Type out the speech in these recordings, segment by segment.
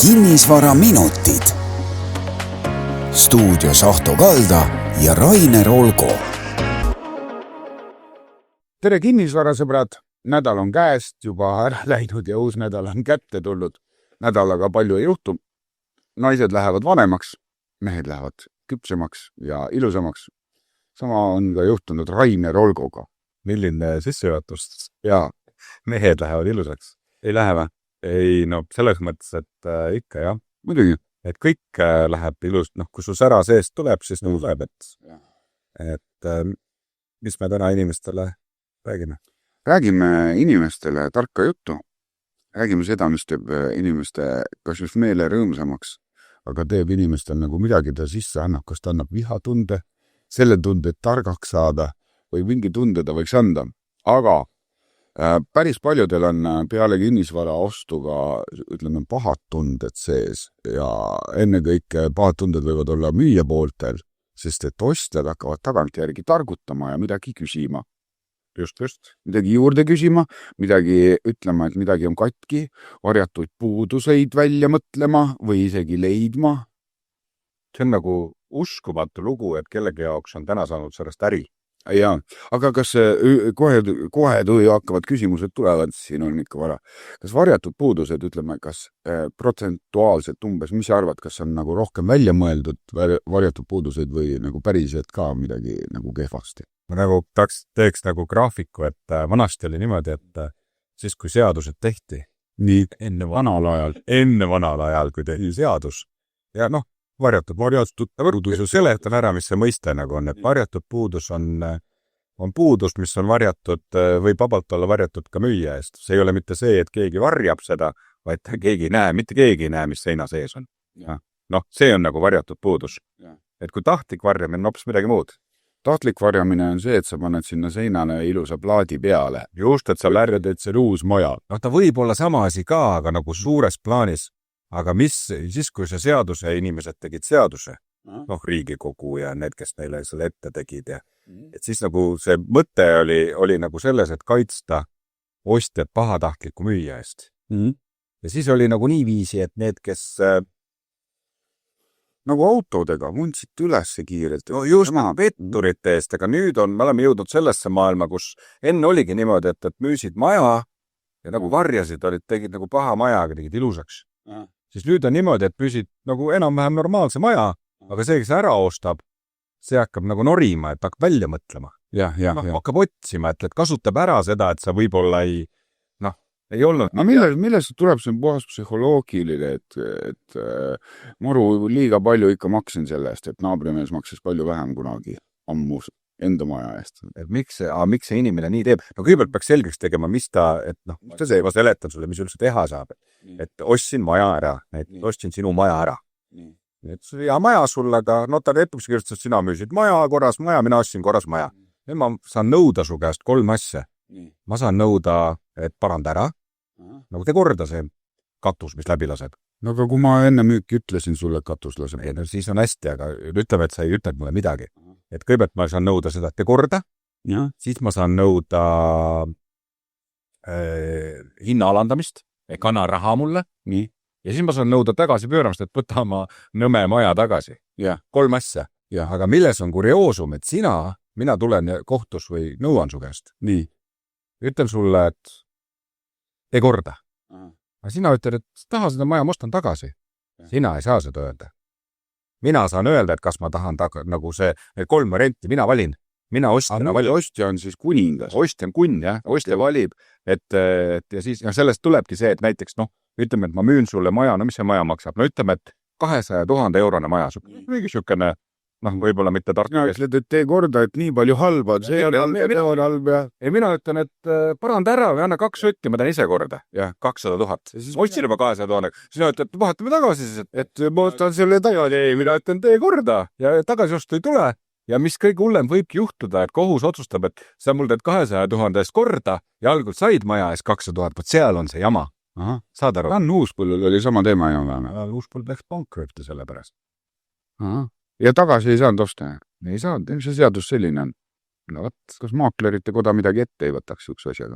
Kinnisvaraminutid. Stuudios Ahto Kalda ja Rainer Olgo. Tere kinnisvarasõbrad! Nädal on käest juba ära läinud ja uus nädal on kätte tulnud. Nädalaga palju ei juhtu. Naised lähevad vanemaks, mehed lähevad küpsemaks ja ilusamaks. Sama on ka juhtunud Rainer Olgoga. Milline sissejuhatust? Ja Mehed lähevad ilusaks. ei lähe või? Ei, no selles mõttes, et ikka jah. Muidugi. Et kõik läheb ilus, kui su sära seest tuleb, siis nagu tuleb, et mis me täna inimestele räägime? Räägime inimestele tarka juttu. Räägime seda, mis teeb inimeste kas just meele rõõmsamaks, aga teeb inimestel nagu midagi ta sisse annab, kas ta annab vihatunde, selle tunde, et targaks saada või mingi tunde ta võiks anda. Aga päris paljudel on peale kinnisvara ostuga, ütleme, pahad tunded sees ja ennekõike pahad tunded võivad olla müüja pooltel, sest et ostjad hakkavad tagantjärgi targutama ja midagi küsima. Just. Midagi juurde küsima, midagi ütlema, et midagi on katki, varjatuid puuduseid välja mõtlema või isegi leidma. See on nagu uskumatu lugu, et kellegi jaoks on täna saanud sellest äri. Jaa, aga kas kohe hakkavad küsimused tulevad, siin on ikka vara. Kas varjatud puudused, ütleme, kas protsentuaalselt umbes, mis sa arvad, kas on nagu rohkem välja mõeldud varjatud puudused või nagu päriselt ka midagi nagu kehvasti? Ma nagu teeks nagu graafiku, et vanasti oli niimoodi, et siis kui seadused tehti, enne vanal ajal, kui tehti seadus, ja varjatud puudus, seletan ära, mis see mõiste nagu on, et varjatud puudus on puudus, mis on varjatud, võib vabalt olla varjatud ka müüja eest. See ei ole mitte see, et keegi varjab seda, vaid mitte keegi ei näe, mis seina sees on. See on nagu varjatud puudus. Et kui tahtlik varjamine on hoopis midagi muud. Tahtlik varjamine on see, et sa paned sinna seinale ilusa plaadi peale. Just, et sa lärjad, et see uus maja. Ta võib olla sama asi ka, aga nagu suures plaanis. Aga siis, kui see seaduse inimesed tegid seaduse, Riigikogu ja need, kes neile selle ette tegid, et siis nagu see mõte oli nagu selles, et kaitsta ostjad pahatahtliku müüja eest. Ja siis oli nagu niiviisi, et need, kes nagu autodega vundsid üles kiirelt. Just petturite eest, aga nüüd me oleme jõudnud sellesse maailma, kus enne oligi niimoodi, et müüsid maja ja nagu varjasid, tegid nagu paha maja, aga tegid ilusaks. Siis nüüd on niimoodi, et püsid nagu enam-vähem normaalse maja, aga see, kes ära ostab, see hakkab nagu norima, et hakkab välja mõtlema. Hakkab otsima, et kasutab ära seda, et sa võib-olla ei olnud. Millest tuleb see puhas psühholoogiline, et maru liiga palju ikka maksin selle eest, et naabrimees maksis palju vähem kunagi ammus enda maja eest. Et miks see inimene nii teeb? Kõigepealt peaks selgeks tegema, mis ta seletan sulle, mis üldse teha saab. Et ostsin maja ära, ostsin sinu maja ära. Ja maja sulle, aga notari etuks kirjutas, sina müüsid maja, korras maja, mina ostsin korras maja. Ja ma saan nõuda su käest 3 asja. Ma saan nõuda, et paranda ära, nagu te korda see katus, mis läbi laseb. Aga kui ma enne müüki ütlesin sulle, et katus laseb. Siis on hästi, aga ütleme, et sa ei ütled mulle midagi. Et kõigepealt ma saan nõuda seda, et te korda, siis ma saan nõuda hinna alandamist, kanna raha mulle, ja siis ma saan nõuda tagasi pööramist, et võta oma nõme maja tagasi. 3 asja. Aga milles on kurioosum, et mina tulen kohtus või nõuan su käest. Ütlen sulle, et te korda. Aga sina ütled, et taha seda maja, ma ostan tagasi. Sina ei saa seda öelda. Mina saan öelda, et kas ma tahan nagu need 3 varianti, mina valin. Mina ostjana valin. Ostja on siis kuningas. Ostja on kunn, jah. Ostja valib, ja siis sellest tulebki see, et näiteks, ütleme, et ma müün sulle maja, mis see maja maksab? Ütleme, et 200 000 eurone maja. Mingi šükene, võib-olla mitte Tartu. Ütled, et tee korda, et nii palju halba, see on halb ja... Mina ütlen, et paranda ära või anna 2 sotti, ma teen ise korda. 200 000. Ostsin juba 200 000. Sina ütled, et vahetame tagasi, et ma ostan selle tagasi. Mina ütlen, tee korda ja tagasi ostu ei tule. Ja mis kõige hullem võibki juhtuda, et kohus otsustab, et sa mul teed 200 000 eest korda ja algul said maja eest 200 000, võt seal on see jama. Saad aru? Uuspõllul oli sama teema jama. Uuspõll läks pankrotti selle pärast. Ja tagasi ei saanud osta? Ei saanud. Mis see seadus selline on? Kas maaklerite koda midagi ette ei võtaks üks asjaga?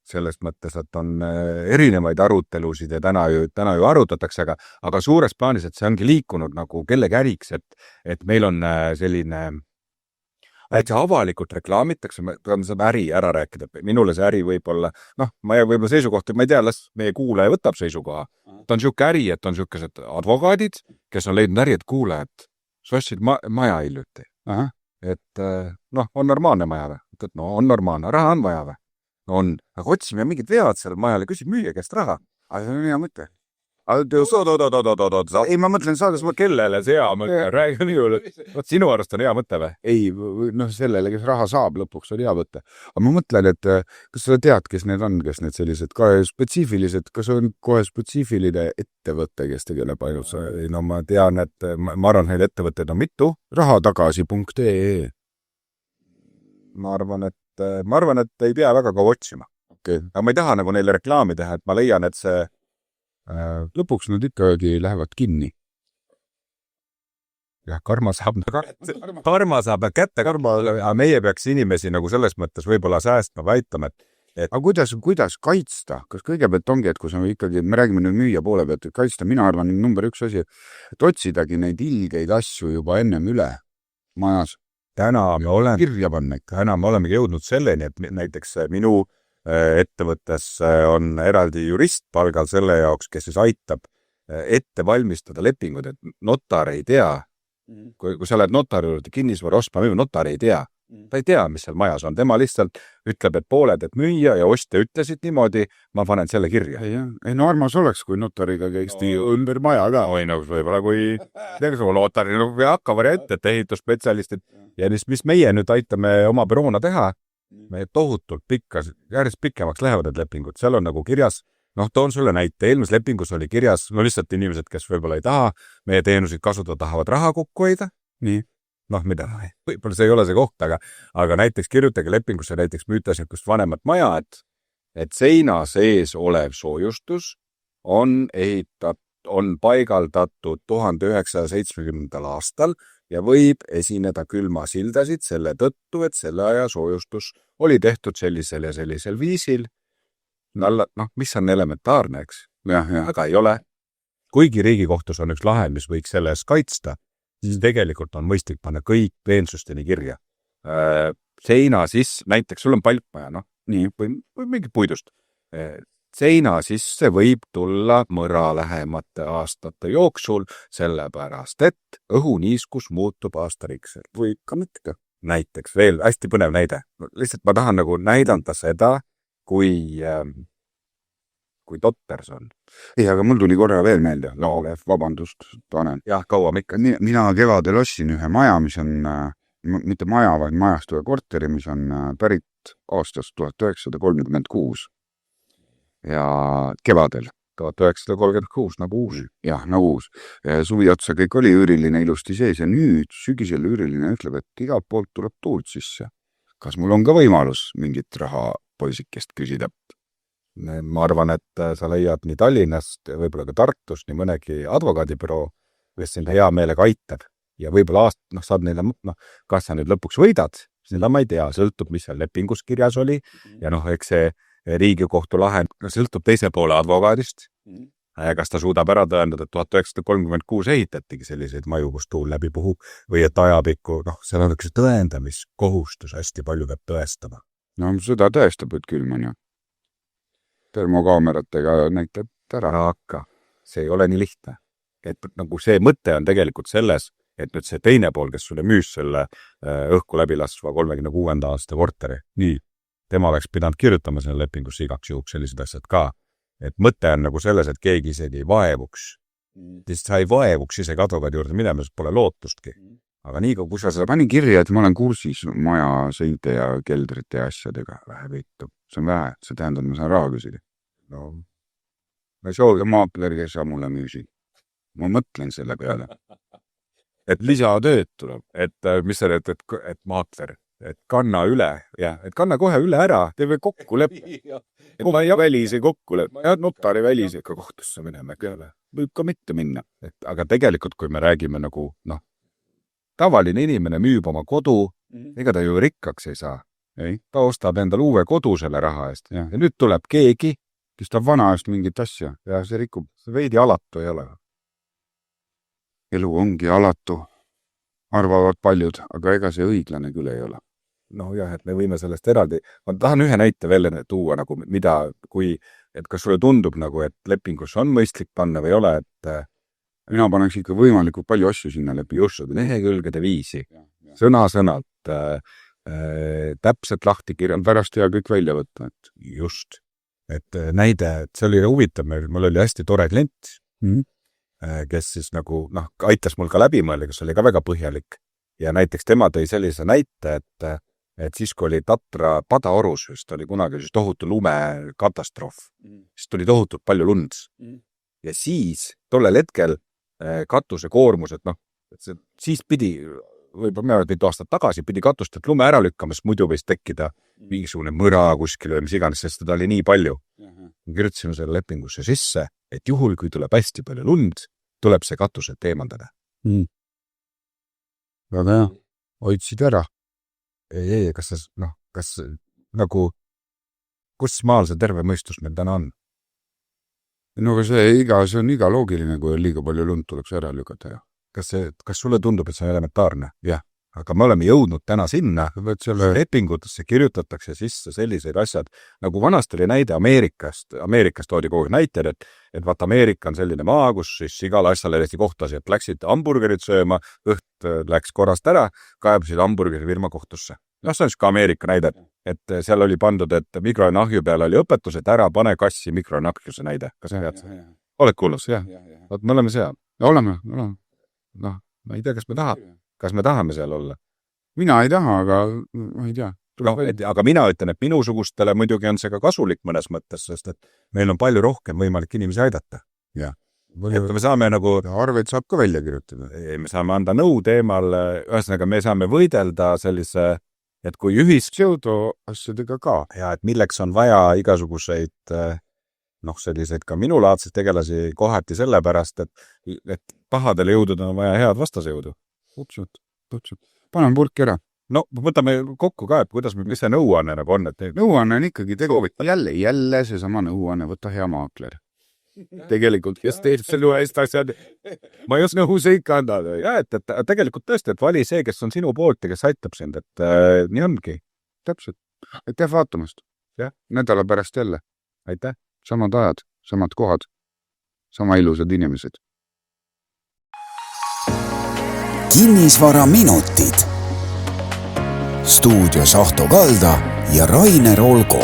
selles mõttes, et on erinevaid arutelusid ja täna ju arutatakse, aga suures plaanis, et see ongi liikunud nagu kellegi äriks, et meil on selline täitsa avalikult reklaamitakse, me peame seda äri ära rääkida, minule see äri võib-olla, ma võib-olla seisukohta, ma ei tea, las meie kuulaja võtab seisukoha. Ta on siuke äri, et on siukesed advokaadid, kes on leidnud äri, et kuule, et sa ostsid maja hiljuti. Et on normaalne maja või? No on normaalne, raha on vaja või? No on, aga otsime mingid vead seal majale, küsib müüja käest raha. Aga see on hea mõte. Ei, ma mõtlen saades, kellele see hea mõte, räägi minule, võt sinu arust on hea mõte või? Ei, sellele, kes raha saab lõpuks on hea mõte. Aga ma mõtlen, et kas sa tead, kes need on, kes need sellised spetsiifilised, kas on kohe spetsiifiline ettevõte, kes tegeleb ainult? No ma tean, et ma arvan, neid ettevõtteid on mitu. Rahatagasi.ee Ma arvan, et ei pea väga kaua otsima. Okay. Aga ma ei taha nagu neile reklaami teha, et ma leian, et see lõpuks nad ikkagi lähevad kinni. Jah, karma saab kätte, aga meie peaks inimesi nagu selles mõttes võib-olla säästma, väitama, et aga kuidas kaitsta? Kas kõigepealt ongi, et kui sa ikkagi, me räägime nüüd müüja poole pealt, et kaitsta, mina arvan, number 1 asi, et otsidagi neid ilgeid asju juba ennem üle majas. Täna me kirja panna ikka. Täna me olemegi jõudnud selleni, et näiteks minu ettevõttes on eraldi jurist palgal selle jaoks, kes siis aitab ette valmistada lepingud, et notar ei tea, kui sa lähed notari juurde kinnisvara ostma, notar ei tea. Ta ei tea, mis seal majas on. Tema lihtsalt ütleb, et pooled, et müüja ja ostja ütlesid niimoodi, ma panen selle kirja. Ei, no armas oleks, kui notariga käiks ümber maja ka. Oi, no võib-olla kui notari hakka variant, et ehituspetsialistid ja mis meie nüüd aitame oma büroona teha, me tohutult järjest pikemaks lähevad need lepingud. Seal on nagu kirjas, toon sulle näite, eelmises lepingus oli kirjas, lihtsalt inimesed, kes võib-olla ei taha, meie teenuseid kasutada, tahavad raha kokku hoida. Nii. Mida, võib-olla see ei ole see koht, aga näiteks kirjutage lepingusse, näiteks müüta niisugust vanemat maja, et seina sees olev soojustus on paigaldatud 1970. aastal ja võib esineda külmasildasid selle tõttu, et selle aja soojustus oli tehtud sellisel ja sellisel viisil. Mis on elementaarne, eks? Aga ei ole. Kuigi Riigikohtus on üks lahend, mis võiks selle eest kaitsta, siis tegelikult on mõistlik panna kõik peensusteni kirja. Seina sisse, näiteks sul on palkmaja, või mingi puidust. Seina sisse võib tulla mõra lähemate aastate jooksul, sellepärast, et õhuniiskus muutub aastarikselt. Või ka mitte. Näiteks veel hästi põnev näide. Lihtsalt ma tahan nagu näidata seda, kui totter see on. Ei, aga mul tuli korra veel meelde. Vabandust, Tanel. Jah, kauam ikka. Mina kevadel ostsin ühe maja, mis on, mitte maja, vaid majast ühe korteri, mis on pärit aastast 1936. Ja kevadel. 1936, nagu uus. Jah, nagu uus. Suvi otsa kõik oli üüriline ilusti sees ja nüüd sügisel üüriline ütleb, et igalt poolt tuleb tuult sisse. Kas mul on ka võimalus mingit raha poisikest küsida? Ma arvan, et sa leiad nii Tallinnast ja võib-olla ka Tartust nii mõnegi advokaadibüroo, kes sind hea meelega aitab. Ja võib-olla saad neile, kas sa nüüd lõpuks võidad, seda ma ei tea, sõltub, mis seal lepingus kirjas oli ja eks see Riigikohtu lahend sõltub teise poole advokaadist. Kas ta suudab ära tõendada, et 1936 ehitatigi selliseid maju, kus tuul läbi puhub või et ajapikku, seal on üks tõendamiskohustus, hästi palju peab tõestama. Seda tõestab, et küll mõni. Termokaameratega näitab ära. Aga see ei ole nii lihtne. Et nagu see mõte on tegelikult selles, et nüüd see teine pool, kes sulle müüs selle õhku läbilasva 36. aasta korteri, nii, tema oleks pidanud kirjutama selle lepingusse igaks juhuks sellised asjad ka. Et mõte on nagu selles, et keegi isegi ei vaevuks. Sa ei vaevuks isegi advokaadi juurde minema, sest pole lootustki. Aga nii kui sa panin kirja, et ma olen kursis maja sõide ja keldrite ja asjadega vähe võitu. See on vähe, see tähendab, ma saan raha küsida. Ma ei soovi maakler, kes sa mulle müüsid. Ma mõtlen selle peale. Et lisatööd tuleb, et mis sa teed, et maakler, et kanna üle, et kanna kohe üle ära, teeme kokkuleppe. Välise kokkuleppe, notari välise ikka kohtusse minema peale. Võib ka mitte minna. Aga tegelikult, kui me räägime nagu, tavaline inimene müüb oma kodu, ega ta ju rikkaks ei saa. Ei. ta ostab endale uue kodu selle raha eest Ja. ja nüüd tuleb keegi kes ta vana eest mingit asja ja see rikub, see veidi alatu ei ole. elu ongi alatu, arvavad paljud, aga ega see õiglane küll ei ole. noh jah, et me võime sellest eraldi, ma tahan ühe näite veel tuua nagu mida, et kas sulle tundub nagu, et lepingus on mõistlik panna või ei ole, et mina paneks ikka võimalikult palju asju sinna just lehekülgede viisi, sõna-sõnalt täpselt lahti kirjalt. pärast hea kõik välja võtta. Just. Et näide, et see oli huvitav, mul oli hästi tore klient, kes siis nagu, aitas mul ka läbi mõelda, kes oli ka väga põhjalik. Ja näiteks tema tõi sellise näite, et siis, kui oli Tatra Padaorus, just oli kunagi siis tohutu lumekatastroof, siis tuli tohutult palju lund. Ja siis tollel hetkel katuse koormus, et siis pidi, võib-olla mitu aastat tagasi, pidi katustelt lume ära lükkama, sest muidu võis tekkida mingisugune mõra kuskil või mis iganes, sest seda oli nii palju. Kirjutasime selle lepingusse sisse, et juhul, kui tuleb hästi palju lund, tuleb see katuselt eemaldada. Väga hea. Hoidsid ära. Ei, kas nagu, kus maal see terve mõistus meil täna on? No aga see on iga loogiline, kui liiga palju lund tuleks ära lükata. Kas sulle tundub, et see on elementaarne? Jah. Aga me oleme jõudnud täna sinna, lepingutesse kirjutatakse sisse selliseid asjad, nagu vanasti oli näide Ameerikast toodi kogu näited, et vaata Ameerika on selline maa, kus siis igal asjal eriti kohtasi, et läksid hamburgerit sööma, õht läks korrast ära, kaebasid hamburgerifirma kohtusse. See on ka Ameerika näide, et seal oli pandud, et mikronahju peal oli õpetus, et ära pane kassi mikronahjuse näide. Kas tead? Oled kuulnud? Me oleme seal. Oleme. Ma ei tea, kas me tahame seal olla? Mina ei taha, aga ma ei tea. Aga mina ütlen, et minusugustele muidugi on see ka kasulik mõnes mõttes, sest et meil on palju rohkem võimalik inimesi aidata. Ja. Et me saame nagu... Arveid saab ka välja kirjutada. Me saame anda nõu teemal, ühesõnaga me saame võidelda sellise, et kui pseudo asjadega ka. Ja et milleks on vaja igasuguseid selliseid ka minulaadseid tegelasi kohati sellepärast, et pahadele jõududel on vaja head vastasjõudu. Täpselt. Paneme purki ära. No, võtame kokku ka, et mis see nõuanne nagu on? Nõuanne on ikkagi jälle seesama nõuanne, võtta hea maakler. Tegelikult, kes teeb selle eest asjad, ma ei osanud nõu ikka anda. Ja, et tegelikult tõesti, et vali see, kes on sinu poolt ja kes aitab sind, et nii ongi. Täpselt. Aitäh vaatamast. Nädala pärast jälle. Aitäh. Samad ajad, samad kohad, sama ilusad inimesed. Kinnisvaraminutid. Stuudios Ahto Kalda ja Rainer Olgo.